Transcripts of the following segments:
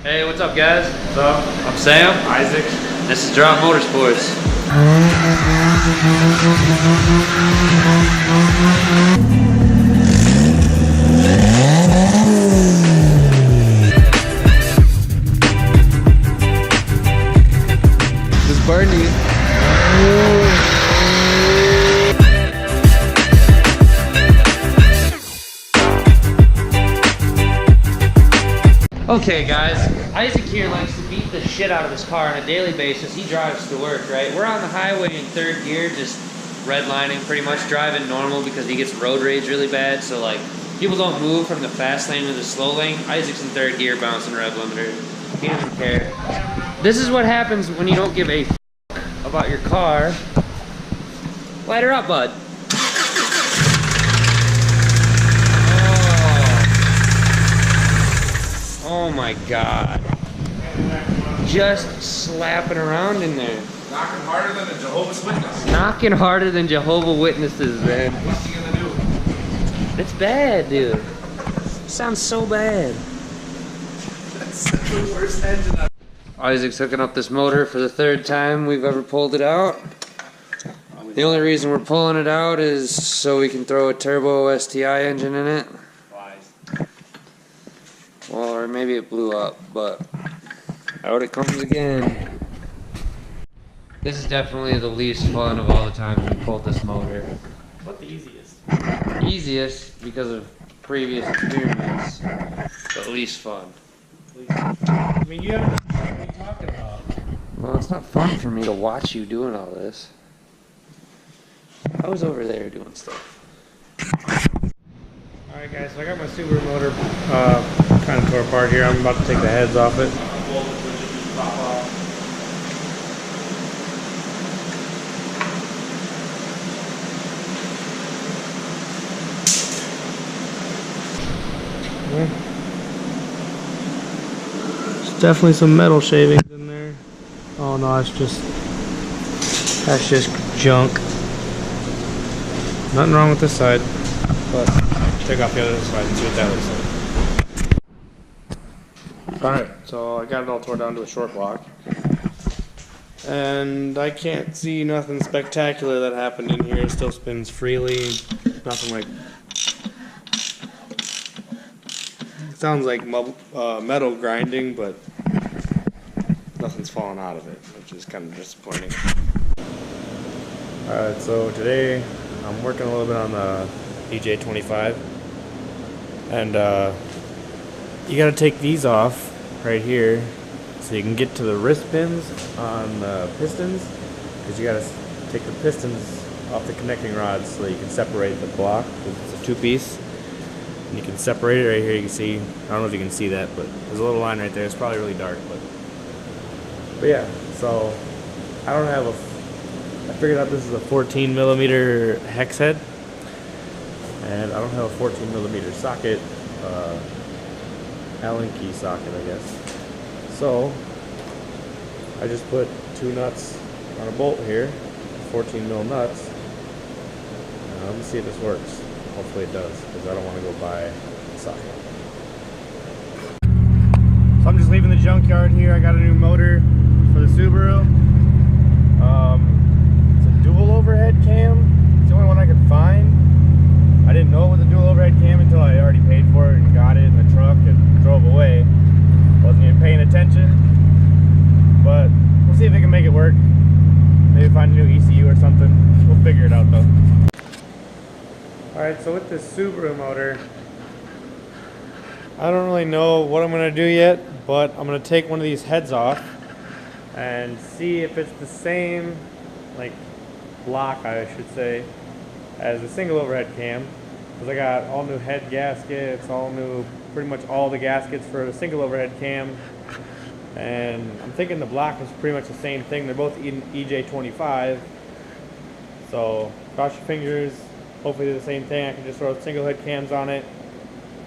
Hey, what's up, guys? What's up? I'm Sam. Isaac. This is Drop Motorsports. This is Barney. Okay, guys, Isaac here likes to beat the shit out of his car on a daily basis. He drives to work, right? We're on the highway in third gear, just redlining, pretty much driving normal because he gets road rage really bad. So, like, people don't move from the fast lane to the slow lane. Isaac's in third gear, bouncing rev limiter. He doesn't care. This is what happens when you don't give a about your car. Light her up, bud. Oh my God. Just slapping around in there. Knocking harder than a Jehovah's Witness. Knocking harder than Jehovah's Witnesses, man. What's he gonna do? It's bad, dude. It sounds so bad. That's the worst engine I've... Isaac's hooking up this motor for the third time we've ever pulled it out. The only reason we're pulling it out is so we can throw a turbo STI engine in it. Why? Well, or maybe it blew up, but out it comes again. This is definitely the least fun of all the times we pulled this motor. What the easiest? Easiest because of previous experience, but least fun. I mean, you haven't... What are you talking about? Well, it's not fun for me to watch you doing all this. I was over there doing stuff. Alright guys, so I got my Subaru motor kind of tore apart here. I'm about to take the heads off it. There's definitely some metal shavings in there. Oh no, that's just junk. Nothing wrong with this side, but take off the other side and see what that looks like. Alright, so I got it all torn down to a short block. And I can't see nothing spectacular that happened in here. It still spins freely. Nothing like... It sounds like metal grinding, but nothing's falling out of it, which is kind of disappointing. Alright, so today I'm working a little bit on the EJ25, and you gotta take these off right here so you can get to the wrist pins on the pistons, because you gotta take the pistons off the connecting rods so you can separate the block. It's a two-piece, and you can separate it right here. You can see, I don't know if you can see that, but there's a little line right there. It's probably really dark, but yeah, so I don't have I figured out this is a 14 millimeter hex head, and I don't have a 14 millimeter socket, Allen key socket, I guess. So I just put two nuts on a bolt here, 14 mil nuts. Let me see if this works. Hopefully it does, because I don't want to go buy a socket. So I'm just leaving the junkyard here. I got a new motor for the Subaru. Dual overhead cam. It's the only one I could find. I didn't know it was a dual overhead cam until I already paid for it and got it in the truck and drove away. Wasn't even paying attention. But we'll see if we can make it work. Maybe find a new ECU or something. We'll figure it out though. Alright, so with this Subaru motor, I don't really know what I'm going to do yet, but I'm going to take one of these heads off and see if it's the same, like, block, I should say, as a single overhead cam, because I got all new head gaskets, all new, pretty much all the gaskets for a single overhead cam, and I'm thinking the block is pretty much the same thing. They're both EJ25, so cross your fingers, hopefully they're the same thing. I can just throw single head cams on it.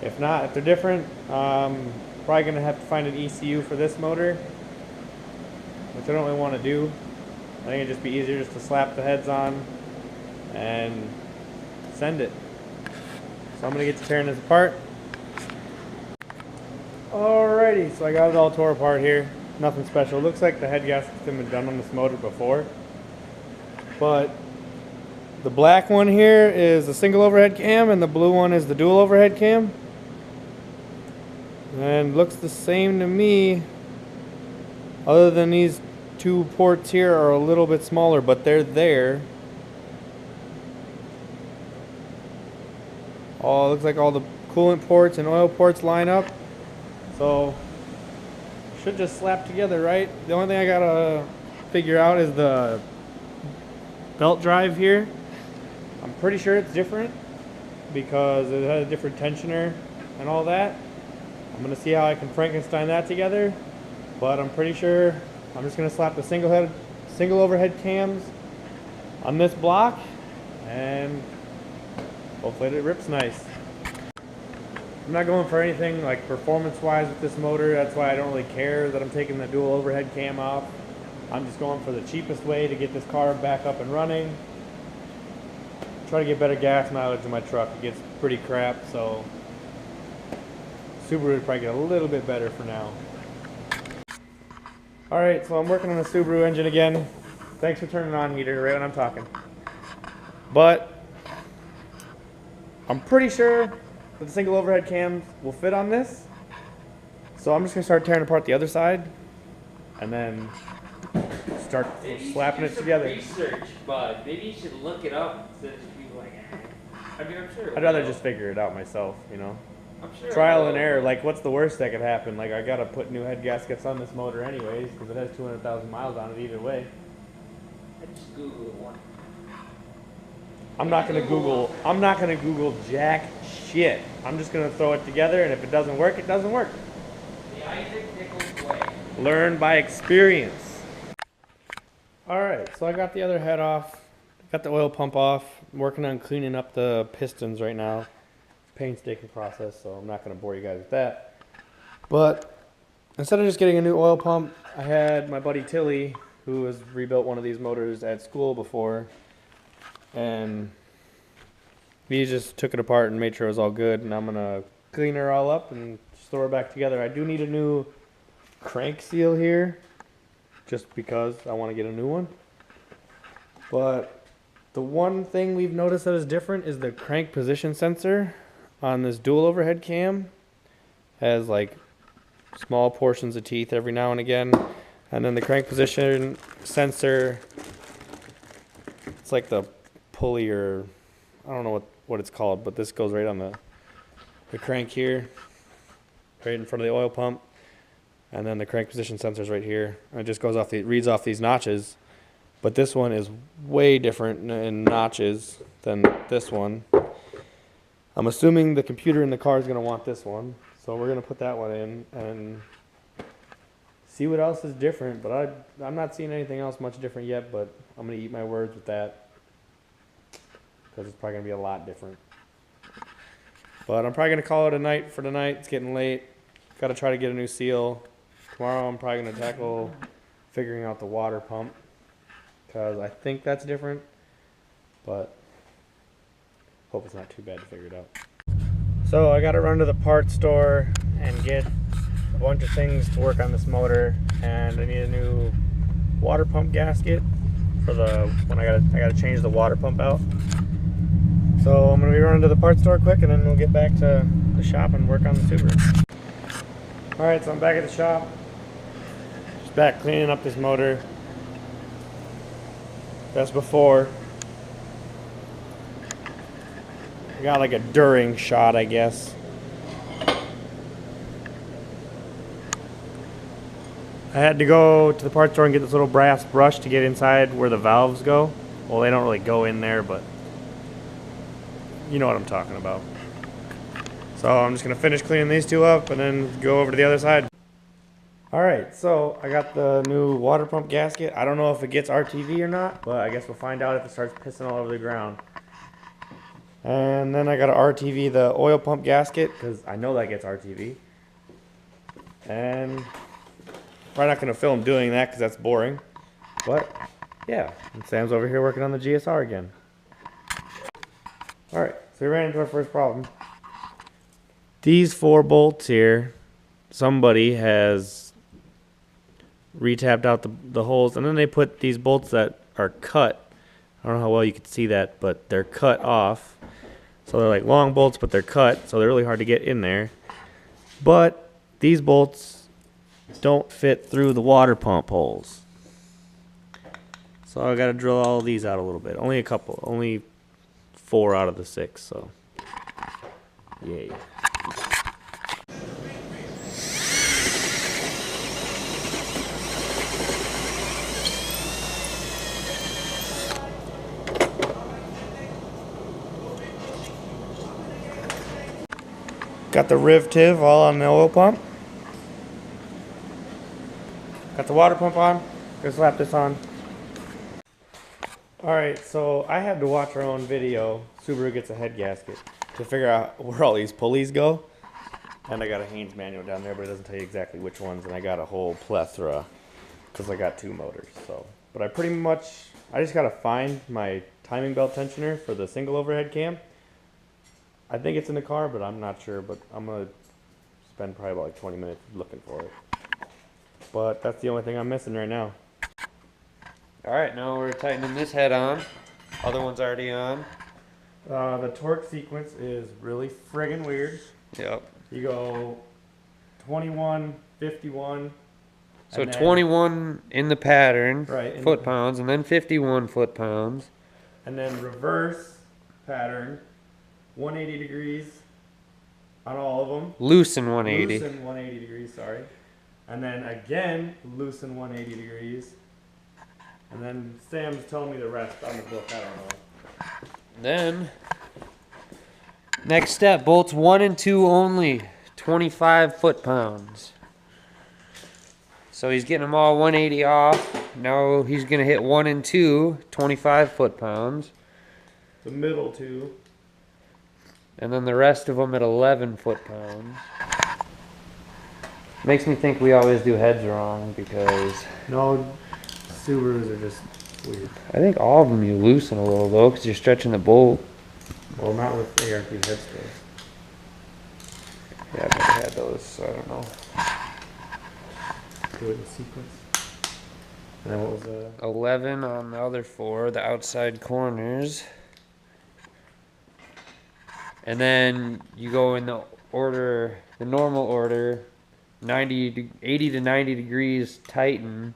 If not, if they're different, probably going to have to find an ECU for this motor, which I don't really want to do. I think it'd just be easier just to slap the heads on and send it. So I'm going to get to tearing this apart. Alright. Alrighty, so I got it all tore apart here. Nothing special. Looks like the head gasket's been done on this motor before. But the black one here is a single overhead cam and the blue one is the dual overhead cam. And looks the same to me, other than these two ports here are a little bit smaller, but they're there. Oh, it looks like all the coolant ports and oil ports line up. So, should just slap together, right? The only thing I gotta figure out is the belt drive here. I'm pretty sure it's different because it has a different tensioner and all that. I'm gonna see how I can Frankenstein that together, but I'm pretty sure I'm just gonna slap the single overhead cams on this block and hopefully it rips nice. I'm not going for anything like performance-wise with this motor. That's why I don't really care that I'm taking the dual overhead cam off. I'm just going for the cheapest way to get this car back up and running. Try to get better gas mileage in my truck. It gets pretty crap, so Subaru would probably get a little bit better for now. Alright, so I'm working on the Subaru engine again. Thanks for turning on heater right when I'm talking. But I'm pretty sure that the single overhead cams will fit on this. So I'm just going to start tearing apart the other side and then start slapping it together. Research, bud. Maybe you should look it up instead of just be like, I mean, I'm sure. I'd rather just figure it out myself, you know. I'm sure. Trial and error. Like, what's the worst that could happen? Like, I gotta put new head gaskets on this motor anyways because it has 200,000 miles on it either way. I just Googled one. I'm not gonna Google jack shit. I'm just gonna throw it together, and if it doesn't work, it doesn't work. The Isaac Nichols way. Learn by experience. Alright, so I got the other head off. Got the oil pump off. I'm working on cleaning up the pistons right now. Painstaking process, so I'm not going to bore you guys with that. But instead of just getting a new oil pump, I had my buddy Tilly, who has rebuilt one of these motors at school before, and he just took it apart and made sure it was all good, and I'm going to clean her all up and just throw her back together. I do need a new crank seal here, just because I want to get a new one. But the one thing we've noticed that is different is the crank position sensor on this dual overhead cam. Has like small portions of teeth every now and again, and then the crank position sensor, it's like the pulley, or I don't know what it's called, but this goes right on the crank here, right in front of the oil pump, and then the crank position sensor is right here, and it just goes off reads off these notches. But this one is way different in notches than this one. I'm assuming the computer in the car is going to want this one, so we're going to put that one in and see what else is different. But I'm not seeing anything else much different yet, but I'm going to eat my words with that because it's probably going to be a lot different. But I'm probably going to call it a night for tonight. It's getting late. Got to try to get a new seal. Tomorrow I'm probably going to tackle figuring out the water pump because I think that's different, but hope it's not too bad to figure it out. So I got to run to the parts store and get a bunch of things to work on this motor, and I need a new water pump gasket for when I gotta change the water pump out. So I'm gonna be running to the parts store quick, and then we'll get back to the shop and work on the Subaru. All right, so I'm back at the shop. Just back cleaning up this motor. That's before. I got like a during shot, I guess. I had to go to the parts store and get this little brass brush to get inside where the valves go. Well, they don't really go in there, but you know what I'm talking about. So I'm just gonna finish cleaning these two up and then go over to the other side. Alright, so I got the new water pump gasket. I don't know if it gets RTV or not, but I guess we'll find out if it starts pissing all over the ground. And then I got to RTV the oil pump gasket, because I know that gets RTV. And probably not going to film doing that because that's boring. But yeah, and Sam's over here working on the GSR again. Alright, so we ran into our first problem. These 4 bolts here somebody has retapped out the holes, and then they put these bolts that are cut. I don't know how well you can see that, but they're cut off. So they're like long bolts, but they're cut, so they're really hard to get in there. But these bolts don't fit through the water pump holes. So I gotta drill all these out a little bit. Only a couple, only 4 out of the 6, so yay. Got the riv-tiv all on the oil pump. Got the water pump on. Gonna slap this on. Alright, so I had to watch our own video, Subaru Gets a Head Gasket, to figure out where all these pulleys go. And I got a Haynes manual down there, but it doesn't tell you exactly which ones. And I got a whole plethora, because I got 2 motors. So, but I just gotta find my timing belt tensioner for the single overhead cam. I think it's in the car, but I'm not sure. But I'm gonna spend probably about like 20 minutes looking for it. But that's the only thing I'm missing right now. Alright, now we're tightening this head on. Other one's already on. The torque sequence is really friggin' weird. Yep. You go 21, 51. So 21 in the pattern, right, foot-pounds, and then 51 foot-pounds. And then reverse pattern, 180 degrees on all of them. Loosen 180. Loosen 180 degrees, sorry. And then again, loosen 180 degrees. And then Sam's telling me the rest on the book, I don't know. Then, next step, bolts 1 and 2 only, 25 foot-pounds. So he's getting them all 180 off. Now he's going to hit 1 and 2, 25 foot-pounds. The middle 2. And then the rest of them at 11 foot-pounds. Makes me think we always do heads wrong because... No, Subarus are just weird. I think all of them you loosen a little though because you're stretching the bolt. Well, not with ARP head screws. Yeah, I've never had those, so I don't know. Do it in sequence. And then what was the... 11 on the other 4, the outside corners. And then you go in the order, the normal order, 80 to 90 degrees tighten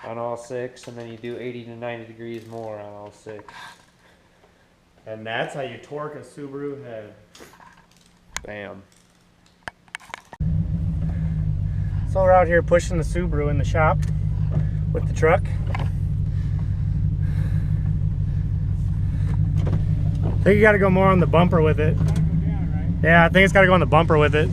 on all 6, and then you do 80 to 90 degrees more on all 6. And that's how you torque a Subaru head. Bam. So we're out here pushing the Subaru in the shop with the truck. I think you gotta go more on the bumper with it. Yeah, I think it's gotta go on the bumper with it.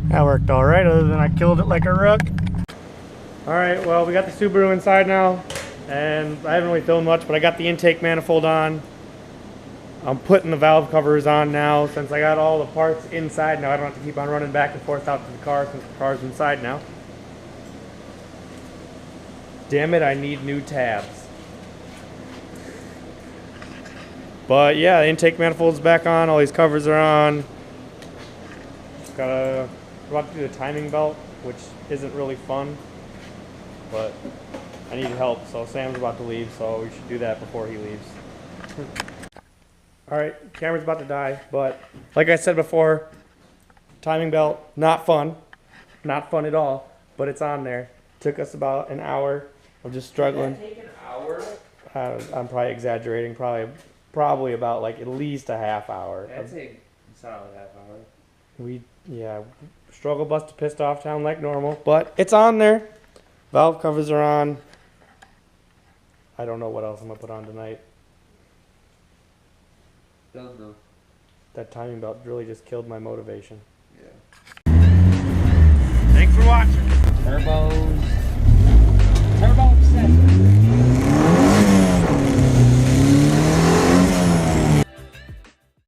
That worked all right, other than I killed it like a rook. All right, well, we got the Subaru inside now, and I haven't really filmed much, but I got the intake manifold on. I'm putting the valve covers on now, since I got all the parts inside now. I don't have to keep on running back and forth out to the car, since the car's inside now. Damn it, I need new tabs. But yeah, the intake manifold's back on, all these covers are on. We're about to do the timing belt, which isn't really fun, but I need help, so Sam's about to leave, so we should do that before he leaves. Alright, camera's about to die, but like I said before, timing belt, not fun at all, but it's on there. Took us about an hour of just struggling. Did that take an hour? I'm probably exaggerating, probably about like at least a half hour. That'd take a solid half hour. Yeah, struggle bus to pissed off town like normal, but it's on there. Valve covers are on. I don't know what else I'm gonna put on tonight. Don't know. That timing belt really just killed my motivation. Yeah. Thanks for watching. Turbos.